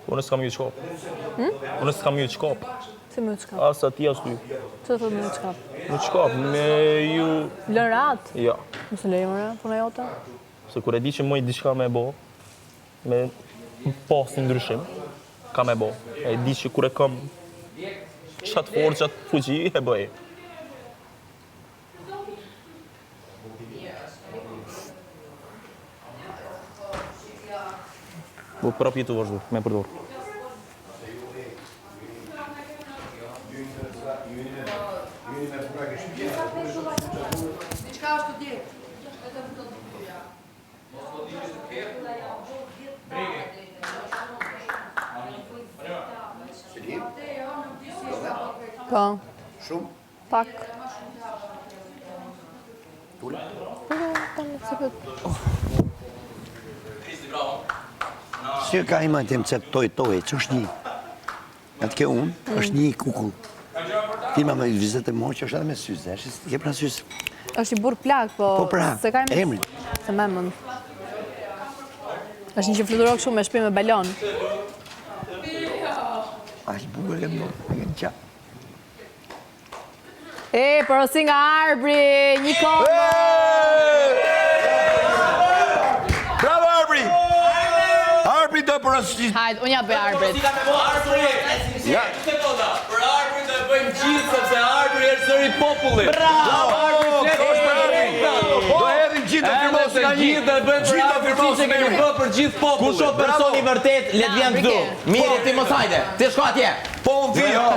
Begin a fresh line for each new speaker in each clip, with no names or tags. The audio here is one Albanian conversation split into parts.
Unë s'kam ju qkop. Unë s'kam ju qkop.
Si më qkap?
Asa ti as ty.
Që të më qkap?
Më qkop, me ju...
Lën rat?
Ja.
Mësë lejmë re, puna jote?
Se kur e di që moj diçka me bo, me pas një ndryshim, ka me bo. E di që kur e kam qatë forë, qatë fuqi, e bëj. Po prap jetu vazhdo, me përdor.
Diçka është të djetë.
Po.
Shumë?
Pak.
Tule? Si ka ima të më cëtë toj, që është një? Atë ke unë, është një kukull. Filma me vizet e mo që është edhe me syze, është ke pra syze.
është I burë plak, po...
Po pra,
se ka
emrin.
Se me mund. është një që fluturok shumë me shpi me balon.
Ashtë bugur e më, e në qa.
Porosi nga Arbri, një kombo!
Bravo Arbri! Arbri do porosi.
Hajde, unë ja bëj Arbrit.
Ja.
Për Arbri do e bëjmë gjithë, sepse Arbri është zëri popullit.
Bravo! Do hedhim gjithë të firmos nga një.
Gjithë do e bëjmë për Arbri që kemi bë për gjithë popullit.
Kush është personi vërtet, le të vjen këtu. Mirë, ti mos hajde. Ti shko atje.
Po unë vi.
Jo.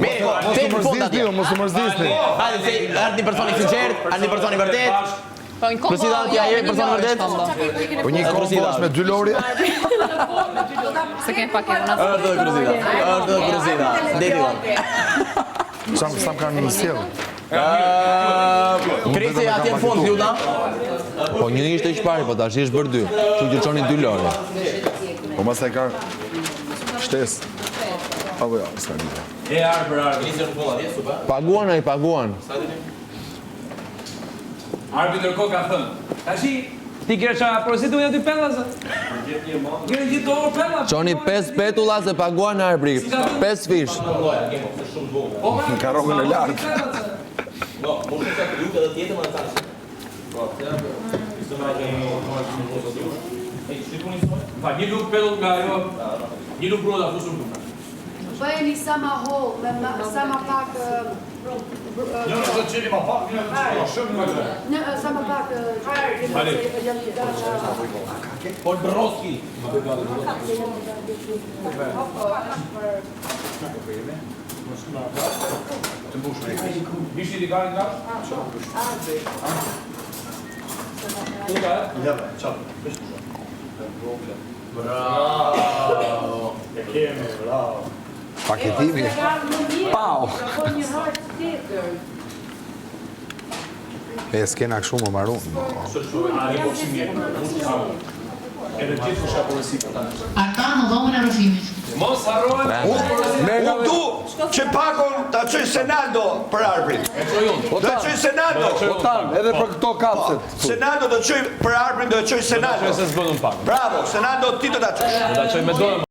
Mirë, ti në fund atje.
Mos u mërzisni.
Hajde, se ardh një personi sinqert, ardh një personi vërtet.
Po një kombo...
Presidenti a jemi personi vërtet?
Po një kombo është me 2 lori.
Se kemi pak e unë.
Ardh dhe prezida. Deti unë.
Sam kanë në sjellë.
Krisi atje në fund, Ljuda.
Po një ishte i shpari, po tash ishte bërë 2. Që që qoni 2 lore.
Po mas e ka shtes. Apo ja, s'ka një.
Krisi në fund atje, super.
Paguan a I paguan.
Arbi ndërkohë ka thënë, tashi, ti kërësha porositu një 2 pella, zë? Kërë gjithë dorë pella?
Qoni 5 petulla se paguan Arbri. 5 fish.
Në karogën e lartë.
Po shumë që këtë lutë edhe tjetër më dhe tashë.
Një lutë pellu nga jo, një lutë broda, ku shumë lutë.
Bëjeni sa ma hollë, sa ma pak...
Një në të qeni ma pak, një në të shumë në të.
Në, sa ma pak...
Por Broski.
Bishti t'i gari nga? Tuka, e?
Ja, qatë.
Bravo.
E kemi, bravo. Paketimi. Pau. E s'kena këshu më marun.
Edhe gjithë fusha porosi për ta.
Ata në dhomën e rrëfimit.
Mos harrojnë.
Unë du që pakon të qëj Senaldo për Arbrin. Do të qëj Senaldo.
Edhe për këto kapset.
Senaldo do të qëj për Arbrin, do të qëj Senaldo.
Se s'bën unë pak.
Bravo, Senaldo ti do të qëj.
Do ta çoj me dorë.